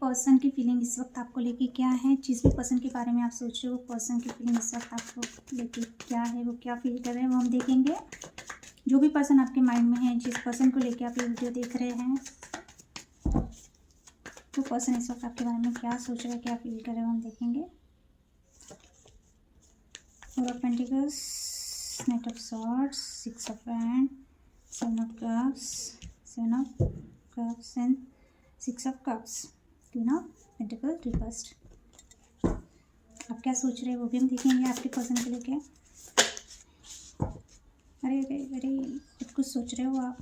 Person की feeling इस वक्त आपको लेके क्या है, जिस भी पर्सन के बारे में आप सोच रहे हो पर्सन की फीलिंग इस वक्त आपको लेके क्या है, वो क्या फील कर रहे हैं वो हम देखेंगे। जो भी पर्सन आपके माइंड में है, जिस पर्सन को लेके आप ये वीडियो देख रहे हैं, वो पर्सन इस वक्त आपके बारे में क्या सोच रहा है, क्या फील कर रहे हैं वो हम देखेंगे। Four of pentacles, night of swords, six of hand, seven of cups and six of cups, queen of pentacle reversed. आप क्या सोच रहे हैं वो भी हम देखेंगे आपके पर्सन को लेके। अरे अरे अरे कुछ सोच रहे हो आप।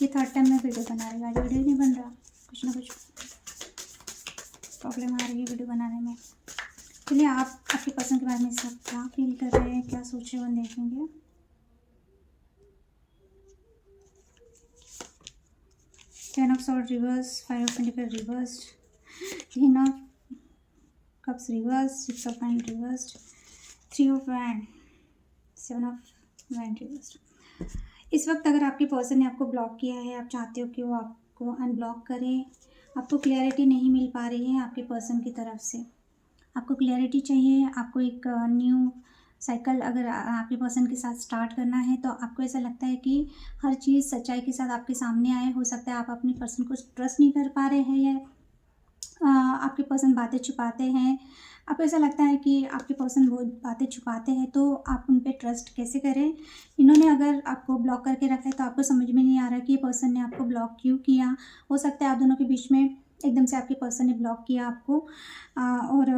ये थर्ड टाइम मैं वीडियो बना रही हूँ, आज वीडियो नहीं बन रहा, कुछ ना कुछ प्रॉब्लम आ रही है वीडियो बनाने में। चलिए आप आपके पर्सन के बारे में सब क्या फील कर रहे हैं, क्या सोच रहे हो हम देखेंगे। Ten of sword reverse, five of pentacle reversed, ten of cups reverse, six of hand reversed, three of hand, seven of hand reversed. इस वक्त अगर आपके पर्सन ने आपको ब्लॉक किया है, आप चाहते हो कि वो आपको अनब्लॉक करे, आपको क्लैरिटी नहीं मिल पा रही है आपके पर्सन की तरफ से, आपको क्लैरिटी चाहिए, आपको एक न्यू साइकिल अगर आपके पर्सन के साथ स्टार्ट करना है, तो आपको ऐसा लगता है कि हर चीज़ सच्चाई के साथ आपके सामने आए। हो सकता है आप अपने पर्सन को ट्रस्ट नहीं कर पा रहे हैं, या आपके पर्सन बातें छुपाते हैं। आपको ऐसा लगता है कि आपके पर्सन वो बातें छुपाते हैं, तो आप उन पे ट्रस्ट कैसे करें। इन्होंने अगर आपको ब्लॉक करके रखा है तो आपको समझ में नहीं आ रहा कि ये पर्सन ने आपको ब्लॉक क्यों किया। हो सकता है आप दोनों के बीच में एकदम से आपके पर्सन ने ब्लॉक किया आपको, और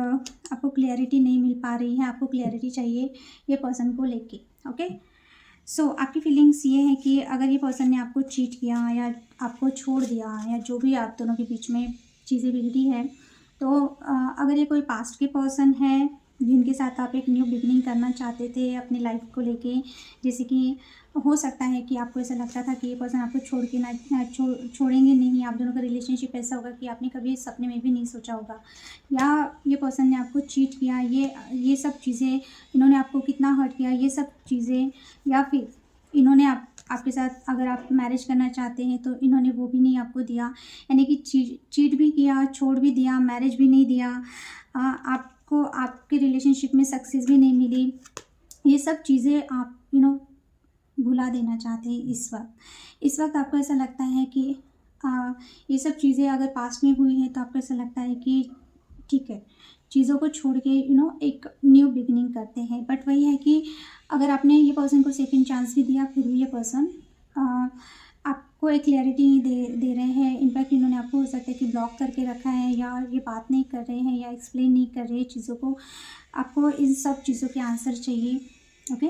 आपको क्लैरिटी नहीं मिल पा रही है, आपको क्लैरिटी चाहिए ये पर्सन को लेके। ओके, सो आपकी फीलिंग्स ये है कि अगर ये पर्सन ने आपको चीट किया या आपको छोड़ दिया, या जो भी आप दोनों के बीच में चीज़ें बिगड़ी है, तो अगर ये कोई पास्ट के पर्सन है जिनके साथ आप एक न्यू बिगनिंग करना चाहते थे अपनी लाइफ को लेके, जैसे कि हो सकता है कि आपको ऐसा लगता था कि ये पर्सन आपको छोड़ के छोड़ेंगे नहीं, आप दोनों का रिलेशनशिप ऐसा होगा कि आपने कभी सपने में भी नहीं सोचा होगा, या ये पर्सन ने आपको चीट किया, ये सब चीज़ें, इन्होंने आपको कितना हर्ट किया, ये सब चीज़ें, या फिर इन्होंने आपके साथ अगर आप मैरिज करना चाहते हैं तो इन्होंने वो भी नहीं आपको दिया, यानी कि चीट भी किया, छोड़ भी दिया, मैरिज भी नहीं दिया, आपको आपके रिलेशनशिप में सक्सेस भी नहीं मिली। ये सब चीज़ें आप भुला देना चाहते हैं इस वक्त आपको ऐसा लगता है कि ये सब चीज़ें अगर पास्ट में हुई हैं तो आपको ऐसा लगता है कि ठीक है, चीज़ों को छोड़ के एक न्यू बिगनिंग करते हैं। बट वही है कि अगर आपने ये पर्सन को सेकंड चांस भी दिया, फिर भी ये पर्सन आपको एक क्लैरिटी नहीं दे रहे हैं। इनफैक्ट इन्होंने आपको हो सकता है कि ब्लॉक करके रखा है, या ये बात नहीं कर रहे हैं, या एक्सप्लेन नहीं कर रहे चीज़ों को। आपको इन सब चीज़ों के आंसर चाहिए। ओके,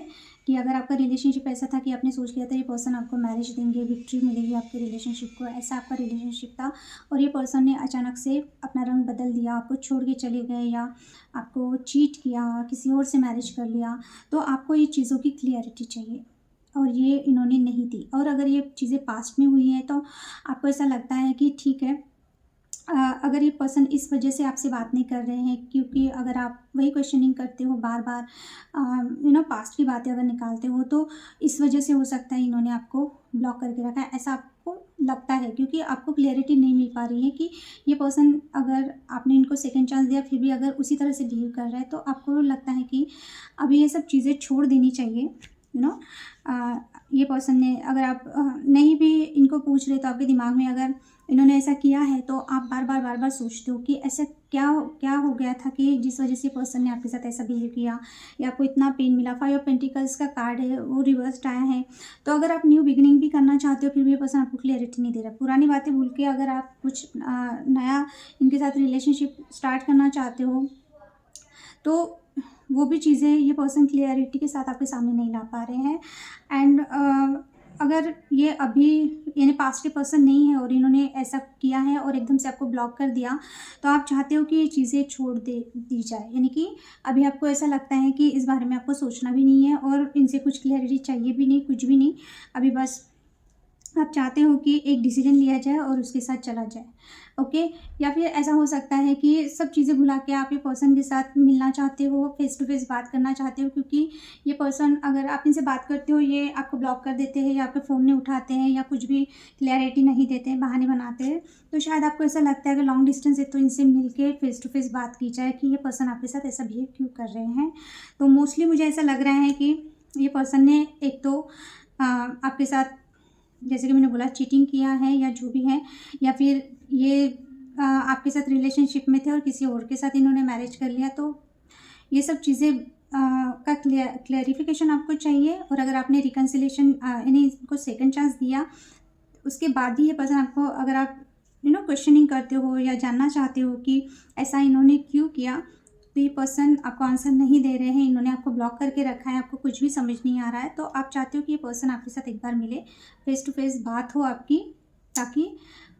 कि अगर आपका रिलेशनशिप ऐसा था कि आपने सोच लिया था ये पर्सन आपको मैरिज देंगे, विक्ट्री मिलेगी आपके रिलेशनशिप को, ऐसा आपका रिलेशनशिप था, और ये पर्सन ने अचानक से अपना रंग बदल दिया, आपको छोड़ के चले गए, या आपको चीट किया, किसी और से मैरिज कर लिया, तो आपको ये चीज़ों की क्लियरिटी चाहिए, और ये इन्होंने नहीं दी। और अगर ये चीज़ें पास्ट में हुई हैं तो आपको ऐसा लगता है कि ठीक है, अगर ये पर्सन इस वजह से आपसे बात नहीं कर रहे हैं, क्योंकि अगर आप वही क्वेश्चनिंग करते हो बार बार, पास्ट की बातें अगर निकालते हो, तो इस वजह से हो सकता है इन्होंने आपको ब्लॉक करके रखा है, ऐसा आपको लगता है, क्योंकि आपको क्लैरिटी नहीं मिल पा रही है कि ये पर्सन, अगर आपने इनको सेकंड चांस दिया फिर भी अगर उसी तरह से बिहेव कर रहा है, तो आपको लगता है कि अभी ये सब चीज़ें छोड़ देनी चाहिए। ये पर्सन ने, अगर आप नहीं भी इनको पूछ रहे तो आपके दिमाग में अगर इन्होंने ऐसा किया है तो आप बार बार सोचते हो कि ऐसा क्या हो गया था कि जिस वजह से पर्सन ने आपके साथ ऐसा बिहेव किया, या आपको इतना पेन मिला। फाइव ऑफ पेंटिकल्स का कार्ड है, वो रिवर्स्ड आया है। तो अगर आप न्यू बिगिनिंग भी करना चाहते हो, फिर भी ये पर्सन आपको क्लियरिटी नहीं दे रहा। पुरानी बातें भूल के अगर आप कुछ नया इनके साथ रिलेशनशिप स्टार्ट करना चाहते हो, तो वो भी चीज़ें ये पर्सन क्लियरिटी के साथ आपके सामने नहीं ला पा रहे हैं। एंड अगर ये अभी यानी पास्ट के पर्सन नहीं है और इन्होंने ऐसा किया है और एकदम से आपको ब्लॉक कर दिया, तो आप चाहते हो कि ये चीज़ें छोड़ दी जाए, यानी कि अभी आपको ऐसा लगता है कि इस बारे में आपको सोचना भी नहीं है और इनसे कुछ क्लैरिटी चाहिए भी नहीं, कुछ भी नहीं। अभी बस आप चाहते हो कि एक डिसीजन लिया जाए और उसके साथ चला जाए, ओके। या फिर ऐसा हो सकता है कि सब चीज़ें भुला के आप ये पर्सन के साथ मिलना चाहते हो, फेस टू फेस बात करना चाहते हो, क्योंकि ये पर्सन अगर आप इनसे बात करते हो ये आपको ब्लॉक कर देते हैं या आपके फ़ोन नहीं उठाते हैं या कुछ भी क्लैरिटी नहीं देते हैं, बहाने बनाते हैं। तो शायद आपको ऐसा लगता है कि लॉन्ग डिस्टेंस है तो इनसे मिल के फेस टू फेस बात की जाए कि ये पर्सन आपके साथ ऐसा बिहेव क्यों कर रहे हैं। तो मोस्टली मुझे ऐसा लग रहा है कि ये पर्सन ने एक तो आपके साथ, जैसे कि मैंने बोला, चीटिंग किया है या जो भी है, या फिर ये आपके साथ रिलेशनशिप में थे और किसी और के साथ इन्होंने मैरिज कर लिया। तो ये सब चीज़ें का क्लैरिफिकेशन आपको चाहिए। और अगर आपने रिकन्सिलेशन यानी इनको सेकंड चांस दिया, उसके बाद ही ये पर्सन आपको, अगर आप क्वेश्चनिंग करते हो या जानना चाहते हो कि ऐसा इन्होंने क्यों किया, तो ये पर्सन आपको आंसर नहीं दे रहे हैं, इन्होंने आपको ब्लॉक करके रखा है, आपको कुछ भी समझ नहीं आ रहा है, तो आप चाहते हो कि ये पर्सन आपके साथ एक बार मिले, फेस टू फेस बात हो आपकी, ताकि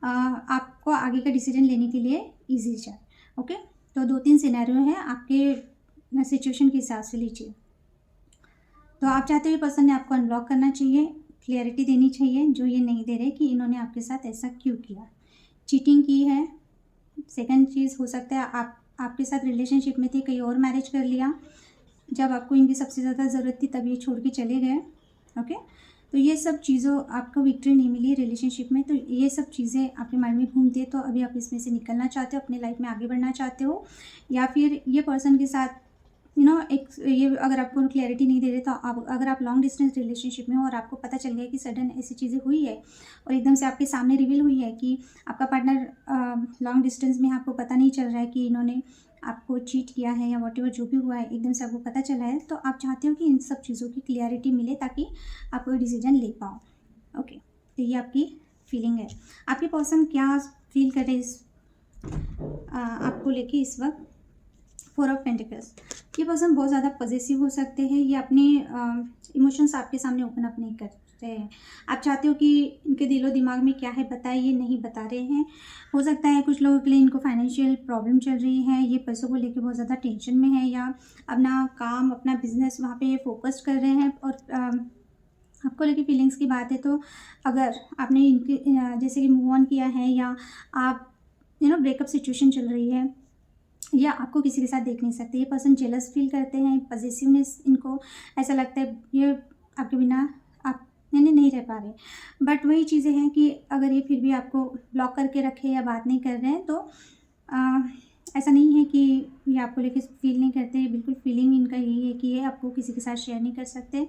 आपको आगे का डिसीजन लेने के लिए ईजी जाए, ओके। तो 2-3 सिनेरियो हैं, आपके सिचुएशन के हिसाब से लीजिए। तो आप चाहते हो ये पर्सन ने आपको अनब्लॉक करना चाहिए, क्लियरिटी देनी चाहिए जो ये नहीं दे रहे कि इन्होंने आपके साथ ऐसा क्यों किया, चीटिंग की है। सेकंड चीज़ हो सकता है आपके साथ रिलेशनशिप में थे, कहीं और मैरिज कर लिया, जब आपको इनकी सबसे ज़्यादा ज़रूरत थी तब ये छोड़ के चले गए, ओके। तो ये सब चीज़ों, आपको विक्ट्री नहीं मिली रिलेशनशिप में, तो ये सब चीज़ें आपके माइंड में घूमती है, तो अभी आप इसमें से निकलना चाहते हो, अपने लाइफ में आगे बढ़ना चाहते हो, या फिर ये पर्सन के साथ एक ये, अगर आपको क्लैरिटी नहीं दे रहे तो अगर आप लॉन्ग डिस्टेंस रिलेशनशिप में हो और आपको पता चल गया कि सडन ऐसी चीज़ें हुई है और एकदम से आपके सामने रिवील हुई है कि आपका पार्टनर लॉन्ग डिस्टेंस में, आपको पता नहीं चल रहा है कि इन्होंने आपको चीट किया है या वॉट एवर जो भी हुआ है, एकदम से आपको पता चला है, तो आप चाहते हो कि इन सब चीज़ों की क्लियरिटी मिले ताकि आप कोई डिसीजन ले पाओ, ओके। तो ये आपकी फीलिंग है। आपके पर्सन क्या फील करे इस आपको लेके इस वक्त? 4 ऑफ पेंटिकल्स। ये पर्सन बहुत ज़्यादा पॉजिटिव हो सकते हैं, ये अपने इमोशंस आपके सामने ओपन अप नहीं कर रहे हैं। आप चाहते हो कि इनके दिलो दिमाग में क्या है बताए, ये नहीं बता रहे हैं। हो सकता है कुछ लोगों के लिए इनको फाइनेंशियल प्रॉब्लम चल रही है, ये पैसों को लेके बहुत ज़्यादा टेंशन में है, या अपना काम, अपना बिजनेस वहाँ पे फोकस कर रहे हैं। और आपको लेके फीलिंग्स की बात है, तो अगर आपने इनके जैसे कि मूव ऑन किया है, या आप ब्रेकअप सिचुएशन चल रही है, या आपको किसी के साथ देख नहीं सकते, ये पर्सन जेलस फील करते हैं, पॉजिटिवनेस, इनको ऐसा लगता है ये आपके बिना आप नहीं रह पा रहे। बट वही चीज़ें हैं कि अगर ये फिर भी आपको ब्लॉक करके रखे या बात नहीं कर रहे हैं, तो ऐसा नहीं है कि ये आपको लेके फील नहीं करते, बिल्कुल फीलिंग इनका यही है कि ये आपको किसी के साथ शेयर नहीं कर सकते,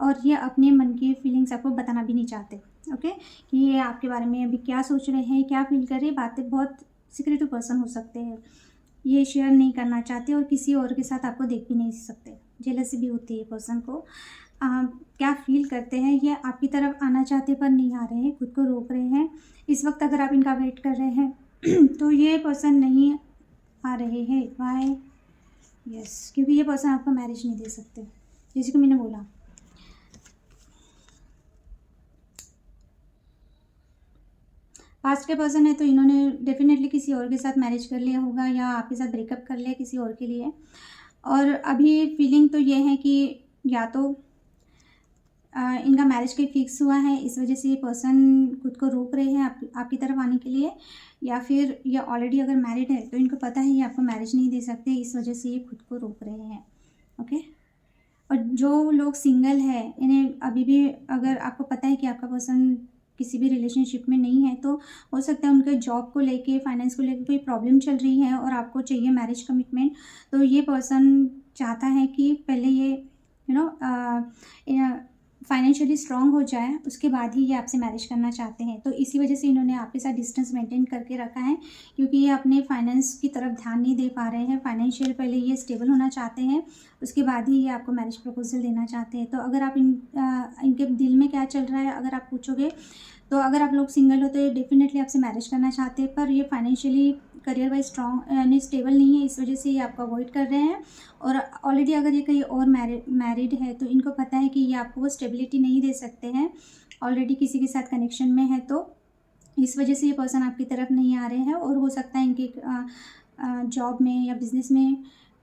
और ये अपने मन की फीलिंग्स आपको बताना भी नहीं चाहते, ओके। कि ये आपके बारे में अभी क्या सोच रहे हैं, क्या फील कर रहे हैं, बातें बहुत सीक्रेटिव पर्सन हो सकते हैं, ये शेयर नहीं करना चाहते और किसी और के साथ आपको देख भी नहीं सकते। जेलसी भी होती है पर्सन को। क्या फील करते हैं, ये आपकी तरफ आना चाहते पर नहीं आ रहे हैं, खुद को रोक रहे हैं। इस वक्त अगर आप इनका वेट कर रहे हैं तो ये पर्सन नहीं आ रहे हैं। वाई? यस, क्योंकि ये पर्सन आपको मैरिज नहीं दे सकते, जैसे कि मैंने बोला। पास्ट के पर्सन है तो इन्होंने डेफिनेटली किसी और के साथ मैरिज कर लिया होगा, या आपके साथ ब्रेकअप कर लिया किसी और के लिए। और अभी फीलिंग तो ये है कि या तो इनका मैरिज कहीं फिक्स हुआ है, इस वजह से ये पर्सन खुद को रोक रहे हैं आपकी तरफ आने के लिए, या फिर ये ऑलरेडी अगर मैरिड है तो इनको पता है ये आपको मैरिज नहीं दे सकते, इस वजह से ये खुद को रोक रहे हैं, ओके। और जो लोग सिंगल है, इन्हें अभी भी, अगर आपको पता है कि आपका पर्सन किसी भी रिलेशनशिप में नहीं है, तो हो सकता है उनके जॉब को लेके, फाइनेंस को लेके कोई प्रॉब्लम चल रही है और आपको चाहिए मैरिज कमिटमेंट। तो ये पर्सन चाहता है कि पहले ये फाइनेंशियली स्ट्रांग हो जाए, उसके बाद ही ये आपसे मैरिज करना चाहते हैं। तो इसी वजह से इन्होंने आपके साथ डिस्टेंस मेंटेन करके रखा है, क्योंकि ये अपने फाइनेंस की तरफ ध्यान नहीं दे पा रहे हैं। फाइनेंशियल पहले ये स्टेबल होना चाहते हैं, उसके बाद ही ये आपको मैरिज प्रपोजल देना चाहते हैं। तो अगर आप इनके दिल में क्या चल रहा है अगर आप पूछोगे, तो अगर आप लोग सिंगल हो तो ये डेफिनेटली आपसे मैरिज करना चाहते हैं, पर ये फाइनेंशियली करियर वाइज स्ट्रॉन्ग यानी स्टेबल नहीं है, इस वजह से ये आपको अवॉइड कर रहे हैं। और ऑलरेडी अगर ये कहीं और मैरिड है तो इनको पता है कि ये आपको वो स्टेबिलिटी नहीं दे सकते हैं, ऑलरेडी किसी के साथ कनेक्शन में है, तो इस वजह से ये पर्सन आपकी तरफ नहीं आ रहे हैं। और हो सकता है इनके जॉब में या बिजनेस में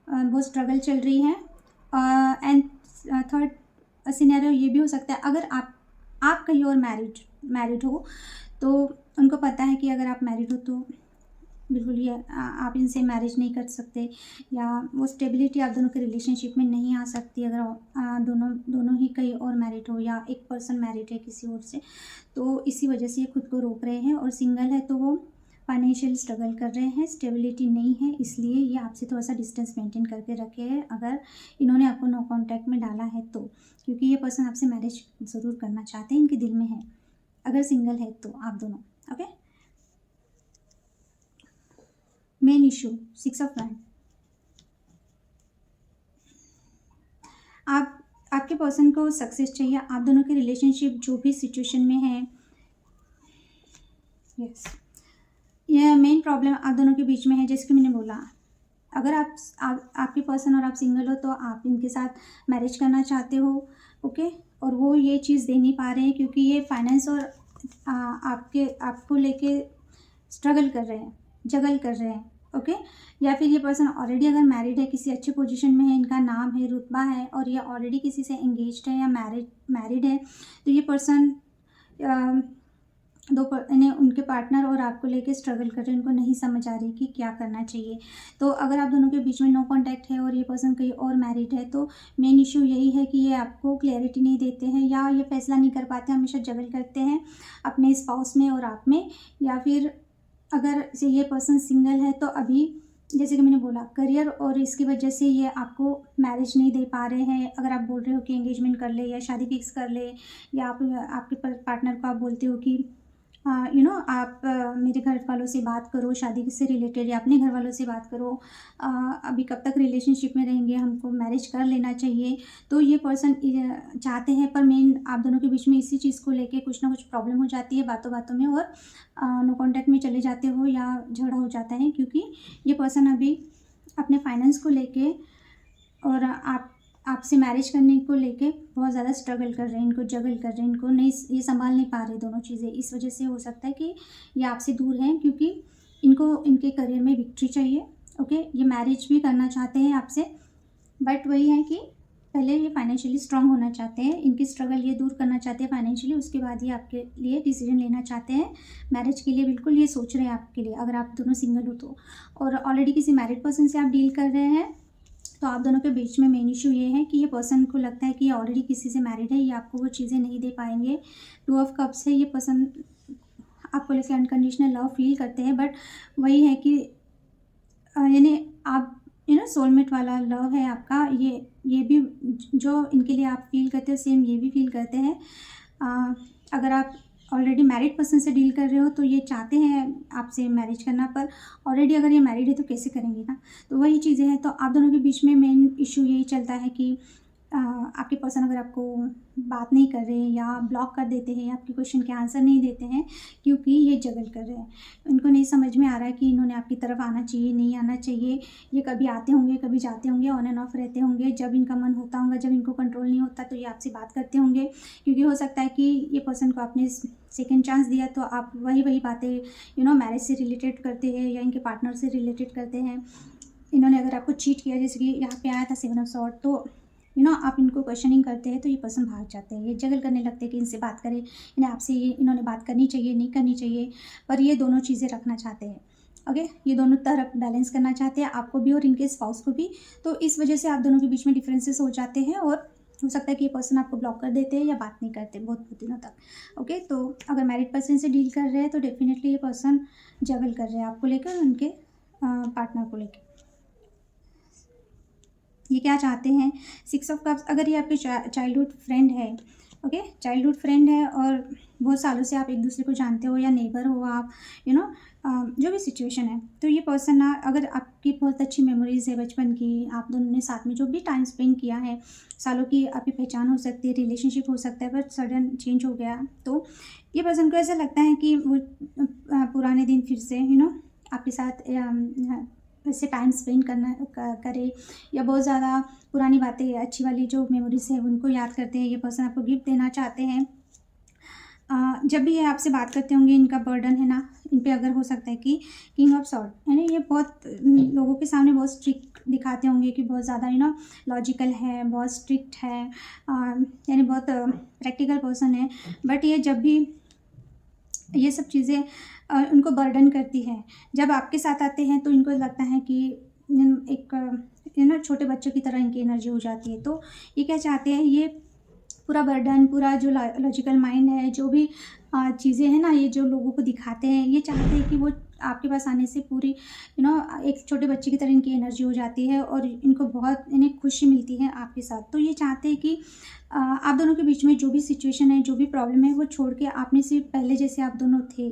बहुत स्ट्रगल चल रही है। एंड थर्ड सिनेरियो ये भी हो सकता है, अगर आप कहीं और मैरिड मैरिड हो तो उनको पता है कि अगर आप मैरिड हो तो बिल्कुल ये आप इनसे मैरिज नहीं कर सकते, या वो स्टेबिलिटी आप दोनों के रिलेशनशिप में नहीं आ सकती अगर दोनों ही कहीं और मैरिड हो या एक पर्सन मैरिड है किसी और से। तो इसी वजह से ये खुद को रोक रहे हैं। और सिंगल है तो वो फाइनेंशियल स्ट्रगल कर रहे हैं, स्टेबिलिटी नहीं है, इसलिए ये आपसे थोड़ा सा डिस्टेंस मेंटेन करके रखे हैं अगर इन्होंने आपको नो कांटेक्ट में डाला है तो, क्योंकि ये पर्सन आपसे मैरिज ज़रूर करना चाहते हैं, इनके दिल में है अगर सिंगल है तो आप दोनों। Okay, main issue 6 of wand. आपके पर्सन को सक्सेस चाहिए, आप दोनों के रिलेशनशिप जो भी सिचुएशन में है, यस यह मेन प्रॉब्लम आप दोनों के बीच में है। जैसे कि मैंने बोला, अगर आपके पर्सन और आप सिंगल हो तो आप इनके साथ मैरिज करना चाहते हो, ओके, और वो ये चीज़ दे नहीं पा रहे हैं क्योंकि ये फाइनेंस और आपको लेके स्ट्रगल कर रहे हैं, जगल कर रहे हैं, ओके। या फिर ये पर्सन ऑलरेडी अगर मैरिड है, किसी अच्छे पोजीशन में है, इनका नाम है, रुतबा है, और ये ऑलरेडी किसी से एंगेज्ड है या मैरिड है, तो ये पर्सन उनके पार्टनर और आपको लेके स्ट्रगल कर रहे हैं, उनको नहीं समझ आ रही कि क्या करना चाहिए। तो अगर आप दोनों के बीच में नो कांटेक्ट है और ये पर्सन कहीं और मैरिड है तो मेन इशू यही है कि ये आपको क्लैरिटी नहीं देते हैं या ये फैसला नहीं कर पाते, हमेशा जगल करते हैं अपने स्पाउस में और आप में। या फिर अगर ये पर्सन सिंगल है तो अभी जैसे कि मैंने बोला करियर और इसकी वजह से ये आपको मैरिज नहीं दे पा रहे हैं। अगर आप बोल रहे हो कि एंगेजमेंट कर ले या शादी फिक्स कर ले, या आपके पार्टनर को आप बोलते हो कि आप मेरे घर वालों से बात करो शादी से रिलेटेड, या अपने घर वालों से बात करो, अभी कब तक रिलेशनशिप में रहेंगे, हमको मैरिज कर लेना चाहिए, तो ये पर्सन चाहते हैं। पर मेन आप दोनों के बीच में इसी चीज़ को लेके कुछ ना कुछ प्रॉब्लम हो जाती है बातों बातों में, और नो कॉन्टैक्ट में चले जाते हो या झगड़ा हो जाता है, क्योंकि ये पर्सन अभी अपने फाइनेंस को लेके और आपसे मैरिज करने को लेके बहुत ज़्यादा स्ट्रगल कर रहे हैं, इनको जगल कर रहे हैं, इनको नहीं, ये संभाल नहीं पा रहे दोनों चीज़ें। इस वजह से हो सकता है कि ये आपसे दूर हैं, क्योंकि इनको इनके करियर में विक्ट्री चाहिए, ओके। ये मैरिज भी करना चाहते हैं आपसे, बट वही है कि पहले ये फाइनेंशियली स्ट्रांग होना चाहते हैं, इनकी स्ट्रगल ये दूर करना चाहते हैं फाइनेंशियली, उसके बाद ये आपके लिए डिसीजन लेना चाहते हैं मैरिज के लिए। बिल्कुल ये सोच रहे हैं आपके लिए, अगर आप दोनों सिंगल हो तो। और ऑलरेडी किसी मैरिड पर्सन से आप डील कर रहे हैं तो आप दोनों के बीच में मेन इशू ये है कि ये पर्सन को लगता है कि ये ऑलरेडी किसी से मैरिड है, ये आपको वो चीज़ें नहीं दे पाएंगे। 2 ऑफ कप्स है, ये पर्सन आपको लेकर अनकंडीशनल लव फील करते हैं, बट वही है कि यानी आप सोलमेट वाला लव है आपका, ये भी जो इनके लिए आप फील करते हो सेम ये भी फील करते हैं। अगर आप ऑलरेडी मैरिड पर्सन से डील कर रहे हो तो ये चाहते हैं आपसे मैरिज करना, पर ऑलरेडी अगर ये मैरिड है तो कैसे करेंगे ना, तो वही चीज़ें हैं। तो आप दोनों के बीच में मेन इशू यही चलता है कि आपके पर्सन अगर आपको बात नहीं कर रहे हैं या ब्लॉक कर देते हैं या आपके क्वेश्चन के आंसर नहीं देते हैं, क्योंकि ये जगल कर रहे हैं, इनको नहीं समझ में आ रहा है कि इन्होंने आपकी तरफ आना चाहिए, नहीं आना चाहिए। ये कभी आते होंगे, कभी जाते होंगे, ऑन एंड ऑफ रहते होंगे, जब इनका मन होता होगा, जब इनको कंट्रोल नहीं होता तो ये आपसे बात करते होंगे, क्योंकि हो सकता है कि ये पर्सन को आपने सेकेंड चांस दिया तो आप वही बातें मैरिज से रिलेटेड करते हैं या इनके पार्टनर से रिलेटेड करते हैं। इन्होंने अगर आपको चीट किया, जैसे कि यहाँ पे आया था 7 ऑफ सॉर्ड, तो आप इनको क्वेश्चनिंग करते हैं तो ये पर्सन भाग जाते हैं, ये जगल करने लगते हैं कि इनसे बात करें, इन्हें आपसे इन्होंने बात करनी चाहिए, नहीं करनी चाहिए, पर ये दोनों चीज़ें रखना चाहते हैं, ओके। ये दोनों तरफ बैलेंस करना चाहते हैं, आपको भी और इनके स्पाउस को भी। तो इस वजह से आप दोनों के बीच में डिफरेंसेस हो जाते हैं, और हो सकता है कि ये पर्सन आपको ब्लॉक कर देते हैं या बात नहीं करते बहुत दिनों तक, ओके। तो अगर मैरिड पर्सन से डील कर रहे हैं तो डेफिनेटली ये पर्सन जगल कर रहे हैं आपको लेकर, उनके पार्टनर को लेकर। ये क्या चाहते हैं, 6 ऑफ कप्स, अगर ये आपके चाइल्डहुड फ्रेंड है, ओके, चाइल्डहुड फ्रेंड है और बहुत सालों से आप एक दूसरे को जानते हो या नेबर हो आप, जो भी सिचुएशन है, तो ये पर्सन ना, अगर आपकी बहुत अच्छी मेमोरीज़ है बचपन की, आप दोनों ने साथ में जो भी टाइम स्पेंड किया है, सालों की आपकी पहचान हो सकती है, रिलेशनशिप हो सकता है, बट सडन चेंज हो गया, तो ये पर्सन को ऐसा लगता है कि वो पुराने दिन फिर से आपके साथ वैसे टाइम स्पेंड करे, या बहुत ज़्यादा पुरानी बातें, अच्छी वाली जो मेमोरीज है उनको याद करते हैं। ये पर्सन आपको गिफ्ट देना चाहते हैं। जब भी ये आपसे बात करते होंगे, इनका बर्डन है ना इन पे, अगर हो सकता है कि किंग ऑफ सॉर्ड, यानी ये बहुत लोगों के सामने बहुत स्ट्रिक्ट दिखाते होंगे कि बहुत ज़्यादा लॉजिकल है, बहुत स्ट्रिक्ट है, यानी बहुत प्रैक्टिकल पर्सन है, बट ये जब भी ये सब चीज़ें उनको बर्डन करती है। जब आपके साथ आते हैं तो इनको लगता है कि एक छोटे बच्चों की तरह इनकी एनर्जी हो जाती है। तो ये क्या चाहते हैं, ये पूरा बर्डन, पूरा जो लॉजिकल माइंड है, जो भी चीज़ें हैं ना, ये जो लोगों को दिखाते हैं, ये चाहते हैं कि वो आपके पास आने से पूरी एक छोटे बच्चे की तरह इनकी एनर्जी हो जाती है और इनको बहुत इन्हें खुशी मिलती है आपके साथ। तो ये चाहते हैं कि आप दोनों के बीच में जो भी सिचुएशन है, जो भी प्रॉब्लम है, वो छोड़ के आपने से पहले जैसे आप दोनों थे,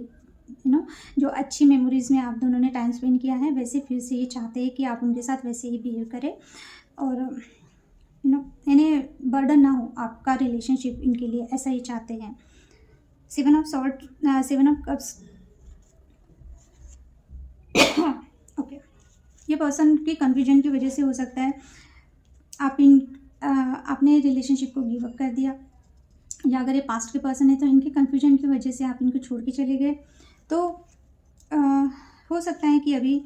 जो अच्छी मेमोरीज़ में आप दोनों ने टाइम स्पेंड किया है, वैसे फिर से ये चाहते हैं कि आप उनके साथ वैसे ही बिहेव करें और इन्हें बर्डन ना हो आपका रिलेशनशिप इनके लिए, ऐसा ही चाहते हैं। 7 of sort, 7 of cups. Okay, ये पर्सन की कन्फ्यूजन की वजह से हो सकता है आपने रिलेशनशिप को गिव अप कर दिया, या अगर ये पास्ट के पर्सन है तो इनके कन्फ्यूजन की वजह से आप इनको छोड़ के चले गए। तो हो सकता है कि अभी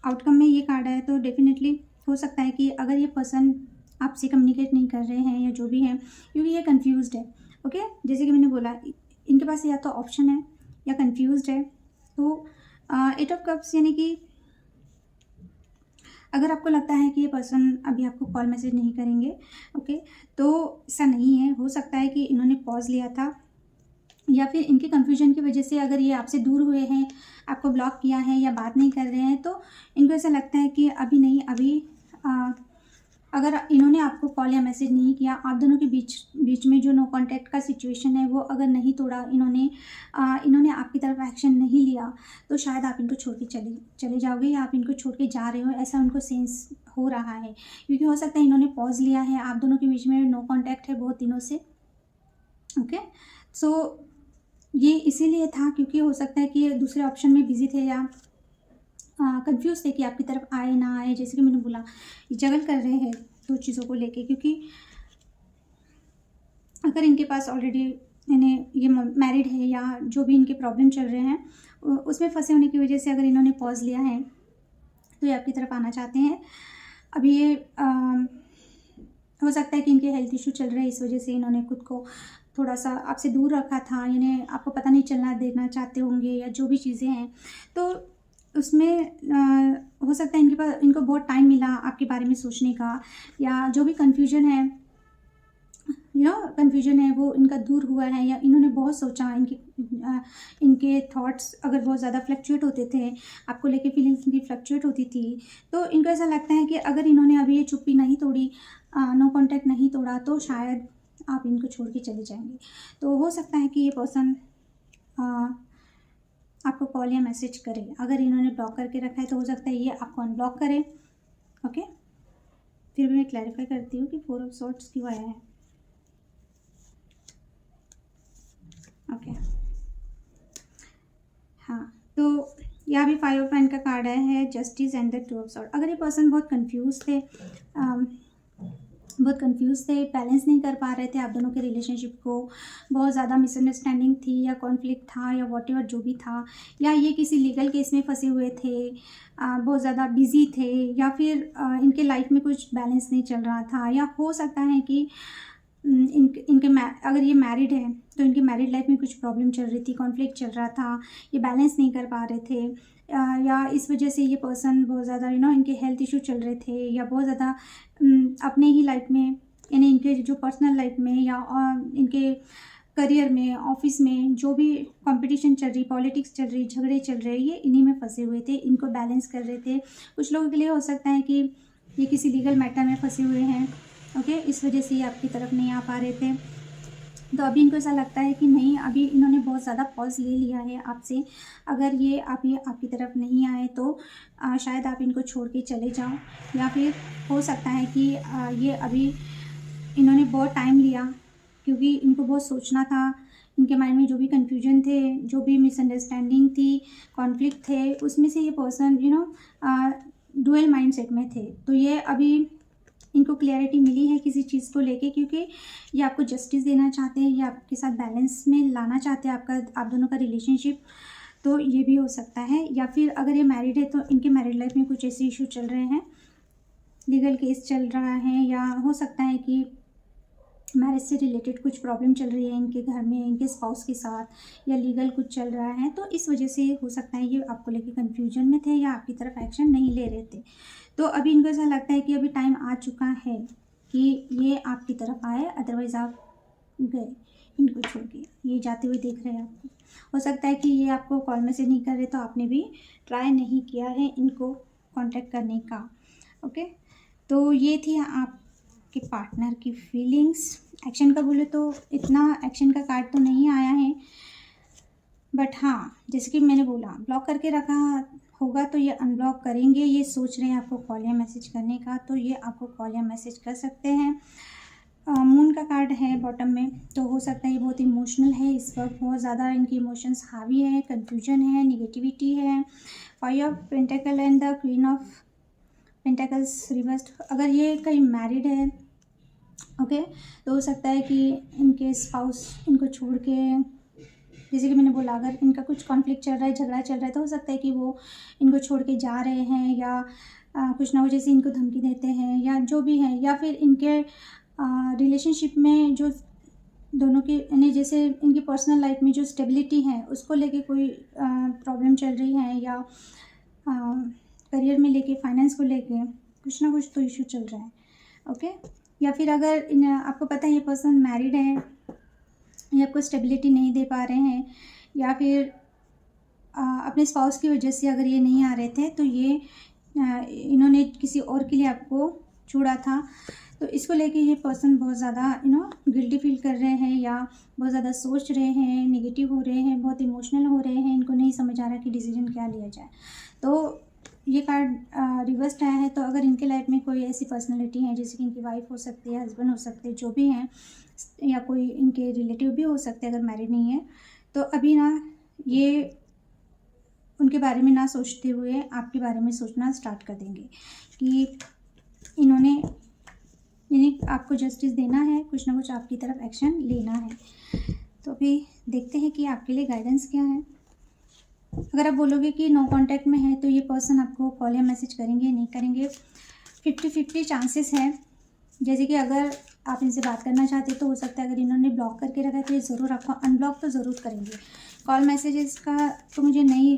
आउटकम में ये कार्ड है, तो डेफिनेटली हो सकता है कि अगर ये पर्सन आपसे कम्युनिकेट नहीं कर रहे हैं या जो भी हैं, क्योंकि ये कंफ्यूज्ड है। ओके, जैसे कि मैंने बोला, इनके पास या तो ऑप्शन है या कंफ्यूज्ड है। तो 8 ऑफ कप्स यानी कि अगर आपको लगता है कि ये पर्सन अभी आपको कॉल मैसेज नहीं करेंगे, ओके, तो ऐसा नहीं है। हो सकता है कि इन्होंने पॉज लिया था, या फिर इनके कन्फ्यूजन की वजह से अगर ये आपसे दूर हुए हैं, आपको ब्लॉक किया है या बात नहीं कर रहे हैं, तो इनको ऐसा लगता है कि अभी नहीं, अभी अगर इन्होंने आपको कॉल या मैसेज नहीं किया, आप दोनों के बीच में जो नो कांटेक्ट का सिचुएशन है वो अगर नहीं तोड़ा, इन्होंने आपकी तरफ एक्शन नहीं लिया, तो शायद आप इनको छोड़ के चले जाओगे, या आप इनको छोड़ के जा रहे हो, ऐसा उनको सेंस हो रहा है। क्योंकि हो सकता है इन्होंने पॉज लिया है, आप दोनों के बीच में नो कांटेक्ट है बहुत दिनों से। ओके, सो ये इसीलिए था क्योंकि हो सकता है कि ये दूसरे ऑप्शन में बिजी थे या कंफ्यूज थे कि आपकी तरफ आए ना आए। जैसे कि मैंने बोला, जगल कर रहे हैं दो चीज़ों को लेके, क्योंकि अगर इनके पास ऑलरेडी ये मैरिड है या जो भी इनके प्रॉब्लम चल रहे हैं उसमें फंसे होने की वजह से अगर इन्होंने पॉज लिया है, तो ये आपकी तरफ आना चाहते हैं। अभी ये हो सकता है कि इनके हेल्थ इशू चल रहे हैं, इस वजह से इन्होंने खुद को थोड़ा सा आपसे दूर रखा था, इन्हें आपको पता नहीं चलना देना चाहते होंगे, या जो भी चीज़ें हैं। तो उसमें हो सकता है इनको बहुत टाइम मिला आपके बारे में सोचने का, या जो भी कन्फ्यूजन है वो इनका दूर हुआ है, या इन्होंने बहुत सोचा, इनके थॉट्स अगर बहुत ज़्यादा फ्लक्चुएट होते थे, आपको लेके फीलिंग्स इनकी फ्लक्चुएट होती थी, तो इनको ऐसा लगता है कि अगर इन्होंने अभी ये चुप्पी नहीं तोड़ी, नो कांटेक्ट नहीं तोड़ा, तो शायद आप इनको छोड़ के चले जाएंगे। तो हो सकता है कि ये पर्सन आपको कॉल या मैसेज करे। अगर इन्होंने ब्लॉक करके रखा है तो हो सकता है ये आपको अनब्लॉक करे। ओके, फिर भी मैं क्लैरिफाई करती हूँ कि 4 ऑफ सॉर्ट्स क्यों आया है। ओके, हाँ, तो यहाँ भी 5 ऑफ पेंट का कार्ड आया है, justice and the 2 of sort. अगर ये पर्सन बहुत कंफ्यूज थे, बैलेंस नहीं कर पा रहे थे आप दोनों के रिलेशनशिप को, बहुत ज़्यादा मिसअंडरस्टैंडिंग थी या कॉन्फ्लिक्ट था या वॉटेवर जो भी था, या ये किसी लीगल केस में फंसे हुए थे, बहुत ज़्यादा बिजी थे, या फिर इनके लाइफ में कुछ बैलेंस नहीं चल रहा था, या हो सकता है कि अगर ये मैरिड है तो इनके मैरिड लाइफ में कुछ प्रॉब्लम चल रही थी, कॉन्फ्लिक्ट चल रहा था, ये बैलेंस नहीं कर पा रहे थे, या इस वजह से ये पर्सन बहुत ज़्यादा इनके हेल्थ इशू चल रहे थे, या बहुत ज़्यादा अपने ही लाइफ में, यानी इनके जो पर्सनल लाइफ में या इनके करियर में, ऑफिस में जो भी कंपटीशन चल रही, पॉलिटिक्स चल रही, झगड़े चल रहे, ये इन्हीं में फंसे हुए थे, इनको बैलेंस कर रहे थे। कुछ लोगों के लिए हो सकता है कि ये किसी लीगल मैटर में फंसे हुए हैं। ओके, इस वजह से ये आपकी तरफ नहीं आ पा रहे थे। तो अभी इनको ऐसा लगता है कि नहीं, अभी इन्होंने बहुत ज़्यादा पॉज ले लिया है आपसे। अगर ये आपकी तरफ नहीं आए तो शायद आप इनको छोड़ के चले जाओ, या फिर हो सकता है कि ये अभी इन्होंने बहुत टाइम लिया क्योंकि इनको बहुत सोचना था, इनके माइंड में जो भी कन्फ्यूजन थे, जो भी मिसअंडरस्टैंडिंग थी, कॉन्फ्लिक्ट थे, उसमें से ये पर्सन डुअल माइंडसेट में थे। तो ये अभी इनको क्लैरिटी मिली है किसी चीज़ को लेके, क्योंकि ये आपको जस्टिस देना चाहते हैं, ये आपके साथ बैलेंस में लाना चाहते हैं आप दोनों का रिलेशनशिप। तो ये भी हो सकता है, या फिर अगर ये मैरिड है तो इनके मैरिड लाइफ में कुछ ऐसे इशू चल रहे हैं, लीगल केस चल रहा है, या हो सकता है कि मैरिज से रिलेटेड कुछ प्रॉब्लम चल रही है इनके घर में, इनके स्पाउस के साथ, या लीगल कुछ चल रहा है, तो इस वजह से हो सकता है ये आपको लेके कन्फ्यूजन में थे या आपकी तरफ एक्शन नहीं ले रहे थे। तो अभी इनको ऐसा लगता है कि अभी टाइम आ चुका है कि ये आपकी तरफ आए, अदरवाइज़ आप गए इनको छोड़ के। ये जाते हुए देख रहे हैं आपको। हो सकता है कि ये आपको कॉल मैसेज नहीं कर रहे, तो आपने भी ट्राई नहीं किया है इनको कांटेक्ट करने का। ओके, तो ये थी आपके पार्टनर की फीलिंग्स। एक्शन का बोले तो इतना एक्शन का कार्ड तो नहीं आया है, बट हाँ, जैसे कि मैंने बोला ब्लॉक करके रखा होगा तो ये अनब्लॉक करेंगे। ये सोच रहे हैं आपको कॉल या मैसेज करने का, तो ये आपको कॉल या मैसेज कर सकते हैं। मून का कार्ड है बॉटम में, तो हो सकता है ये बहुत इमोशनल है इस वक्त, बहुत ज़्यादा इनकी इमोशंस हावी है, कन्फ्यूजन है, निगेटिविटी है। 5 of pentacle and the queen of pentacles reversed. अगर ये कहीं मैरिड है, ओके, तो हो सकता है कि इनके स्पाउस इनको छोड़ के, जैसे कि मैंने बोला, अगर इनका कुछ कॉन्फ्लिक्ट चल रहा है, झगड़ा चल रहा है, तो हो सकता है कि वो इनको छोड़ के जा रहे हैं, या कुछ ना कुछ जैसे इनको धमकी देते हैं, या जो भी है, या फिर इनके रिलेशनशिप में जो दोनों की, यानी जैसे इनकी पर्सनल लाइफ में जो स्टेबिलिटी है उसको लेके कोई प्रॉब्लम चल रही है, या करियर में लेके, फाइनेंस को लेके कुछ ना कुछ तो इशू चल रहा है। ओके, या फिर अगर आपको पता है ये पर्सन मैरिड है, ये आपको स्टेबिलिटी नहीं दे पा रहे हैं, या फिर अपने स्पाउस की वजह से अगर ये नहीं आ रहे थे, तो ये इन्होंने किसी और के लिए आपको छोड़ा था, तो इसको लेके ये पर्सन बहुत ज़्यादा गिल्टी फील कर रहे हैं, या बहुत ज़्यादा सोच रहे हैं, नेगेटिव हो रहे हैं, बहुत इमोशनल हो रहे हैं, इनको नहीं समझ आ रहा कि डिसीजन क्या लिया जाए। तो ये कार्ड रिवर्स्ड आया है। तो अगर इनके लाइफ में कोई ऐसी पर्सनैलिटी है, जैसे कि इनकी वाइफ हो सकती है, हस्बैंड हो सकते हैं, जो भी हैं, या कोई इनके रिलेटिव भी हो सकते हैं अगर मैरिड नहीं है, तो अभी ना ये उनके बारे में ना सोचते हुए आपके बारे में सोचना स्टार्ट कर देंगे कि इन्होंने, यानी आपको जस्टिस देना है, कुछ ना कुछ आपकी तरफ एक्शन लेना है। तो अभी देखते हैं कि आपके लिए गाइडेंस क्या है। अगर आप बोलोगे कि नो कांटेक्ट में है, तो ये पर्सन आपको कॉल या मैसेज करेंगे, नहीं करेंगे, 50-50 चांसेस है। जैसे कि अगर आप इनसे बात करना चाहते तो हो सकता है, अगर इन्होंने ब्लॉक करके रखा है तो ये ज़रूर आपको अनब्लॉक तो ज़रूर करेंगे। कॉल मैसेजेस का तो मुझे नहीं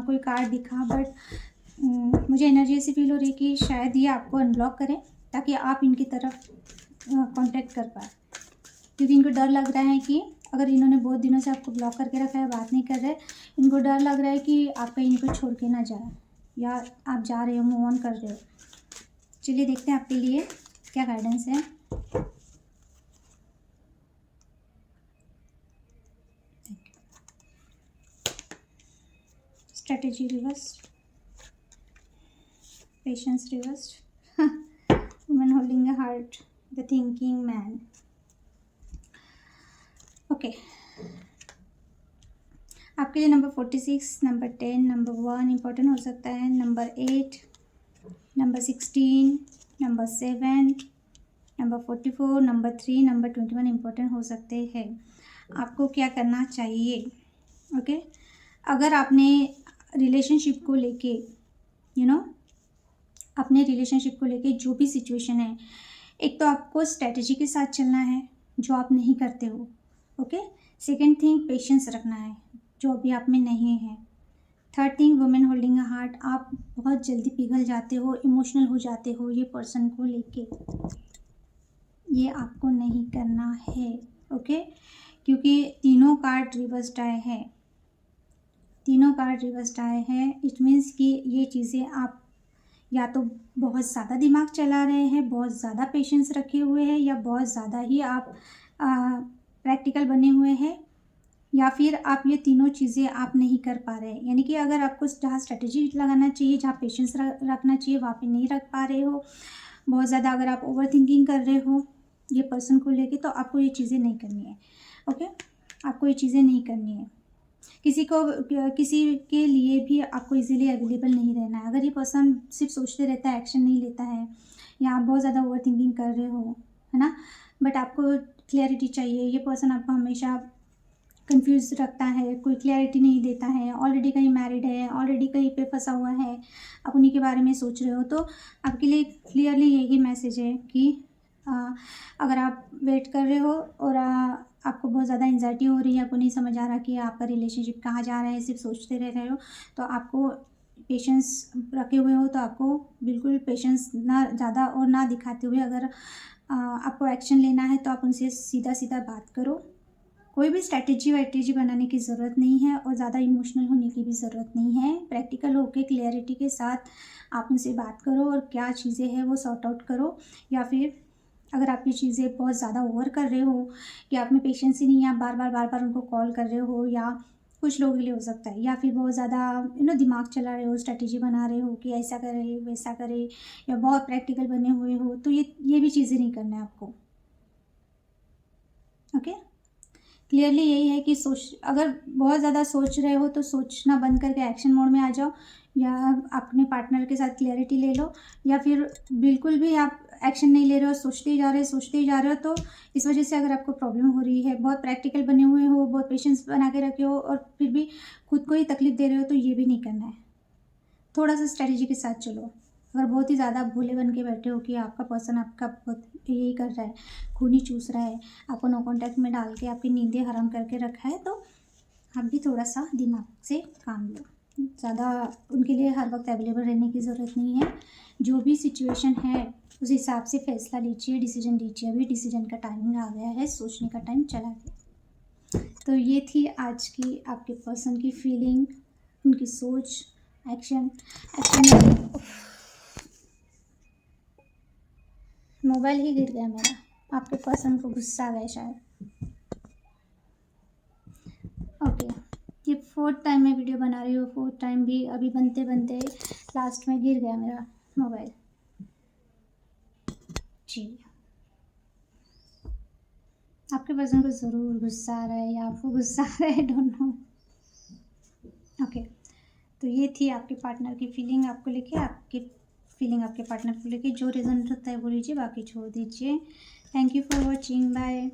कोई कार्ड दिखा, बट मुझे एनर्जी ऐसी फील हो रही है कि शायद ये आपको अनब्लॉक करें, ताकि आप इनकी तरफ कांटेक्ट कर पाए, क्योंकि इनको डर लग रहा है कि अगर इन्होंने बहुत दिनों से आपको ब्लॉक करके रखा है, बात नहीं कर रहे, इनको डर लग रहा है कि आप कहीं इनको छोड़ के ना जाए, या आप जा रहे हो, मूव ऑन कर रहे हो। चलिए देखते हैं आपके लिए क्या गाइडेंस है। Strategy reversed, patience reversed, woman holding a heart, the thinking man. Okay, आपके लिए नंबर 46, नंबर 10, नंबर 1 इम्पोर्टेंट हो सकता है, number 8, number 16, number 7, number 44, number 3, number 21 important हो सकते हैं। आपको क्या करना चाहिए? ओके, अगर आपने रिलेशनशिप को लेके अपने रिलेशनशिप को लेके जो भी सिचुएशन है, एक तो आपको स्ट्रेटजी के साथ चलना है, जो आप नहीं करते हो। ओके, सेकेंड थिंग पेशेंस रखना है, जो अभी आप में नहीं है। Third thing women holding a heart, आप बहुत जल्दी पिघल जाते हो, इमोशनल हो जाते हो ये पर्सन को लेके, ये आपको नहीं करना है। ओके, क्योंकि तीनों कार्ड रिवर्स्ड आए हैं, तीनों कार्ड रिवर्स्ड आए हैं। इट मीन्स कि ये चीज़ें आप या तो बहुत ज़्यादा दिमाग चला रहे हैं, बहुत ज़्यादा पेशेंस रखे हुए हैं, या बहुत ज़्यादा ही आप प्रैक्टिकल बने हुए हैं, या फिर आप ये तीनों चीज़ें आप नहीं कर पा रहे हैं। यानी कि अगर आपको जहाँ स्ट्रेटजी लगाना चाहिए, जहाँ पेशेंस रखना चाहिए, वहाँ पे नहीं रख पा रहे हो। बहुत ज़्यादा अगर आप ओवर थिंकिंग कर रहे हो ये पर्सन को लेके, तो आपको ये चीज़ें नहीं करनी है। ओके, आपको ये चीज़ें नहीं करनी है। किसी के लिए भी आपको इजीली अवेलेबल नहीं रहना है। अगर ये पर्सन सिर्फ सोचते रहता है, एक्शन नहीं लेता है, या आप बहुत ज़्यादा ओवर थिंकिंग कर रहे हो, है ना, बट आपको क्लैरिटी चाहिए। ये पर्सन आपको हमेशा कंफ्यूज रखता है, कोई क्लैरिटी नहीं देता है, ऑलरेडी कहीं मैरिड है, ऑलरेडी कहीं पे फंसा हुआ है, आप उन्हीं के बारे में सोच रहे हो। तो आपके लिए क्लियरली यही मैसेज है कि अगर आप वेट कर रहे हो और आपको बहुत ज़्यादा एंजाइटी हो रही है, आपको नहीं समझ आ रहा कि आपका रिलेशनशिप कहाँ जा रहा है, सिर्फ सोचते रह रहे हो, तो आपको पेशेंस रखे हुए हो तो आपको बिल्कुल पेशेंस ना ज़्यादा और ना दिखाते हुए अगर आपको एक्शन लेना है तो आप उनसे सीधा सीधा बात करो। कोई भी स्ट्रैटेजी वैटेजी बनाने की ज़रूरत नहीं है और ज़्यादा इमोशनल होने की भी ज़रूरत नहीं है। प्रैक्टिकल होकर क्लियरिटी के साथ आप उनसे बात करो और क्या चीज़ें हैं वो सॉर्ट आउट करो। या फिर अगर आप ये चीज़ें बहुत ज़्यादा ओवर कर रहे हो कि आप में पेशेंस ही नहीं है, आप बार बार उनको कॉल कर रहे हो, या कुछ लोगों के लिए हो सकता है, या फिर बहुत ज़्यादा दिमाग चला रहे हो, स्ट्रैटेजी बना रहे हो कि ऐसा करे वैसा करे, या बहुत प्रैक्टिकल बने हुए हो, तो ये भी चीज़ें नहीं करना है आपको। ओके, क्लियरली यही है कि अगर बहुत ज़्यादा सोच रहे हो तो सोचना बंद करके एक्शन मोड में आ जाओ, या अपने पार्टनर के साथ क्लियरिटी ले लो, या फिर बिल्कुल भी आप एक्शन नहीं ले रहे हो, सोचते ही जा रहे हो, तो इस वजह से अगर आपको प्रॉब्लम हो रही है, बहुत प्रैक्टिकल बने हुए हो, बहुत पेशेंस बना के रखे हो और फिर भी खुद को ही तकलीफ दे रहे हो, तो ये भी नहीं करना है। थोड़ा सा स्ट्रेटजी के साथ चलो। अगर बहुत ही ज़्यादा भोले बन के बैठे हो कि आपका पर्सन आपका बहुत यही कर रहा है, खून ही चूस रहा है, आपको नो कॉन्टैक्ट में डाल के आपकी नींदें हराम करके रखा है, तो आप भी थोड़ा सा दिमाग से काम लो। ज़्यादा उनके लिए हर वक्त अवेलेबल रहने की ज़रूरत नहीं है। जो भी सिचुएशन है उस हिसाब से फैसला लीजिए, डिसीजन लीजिए। अभी डिसीजन का टाइमिंग आ गया है, सोचने का टाइम चला गया। तो ये थी आज की आपके पर्सन की फीलिंग, उनकी सोच, एक्शन। मोबाइल ही गिर गया मेरा, आपके पर्सन को गुस्सा आ गया शायद। ओके, ये 4th टाइम मैं वीडियो बना रही हूँ, 4th टाइम भी अभी बनते बनते लास्ट में गिर गया मेरा मोबाइल जी। आपके पर्सन को ज़रूर गुस्सा आ रहा है या आपको गुस्सा आ रहा है, डोंट नो। ओके, तो ये थी आपके पार्टनर की फीलिंग आपको लेके, आपकी फीलिंग आपके पार्टनर को लेके। जो रीज़न होता है वो लीजिए, बाकी छोड़ दीजिए। Thank you for watching, bye.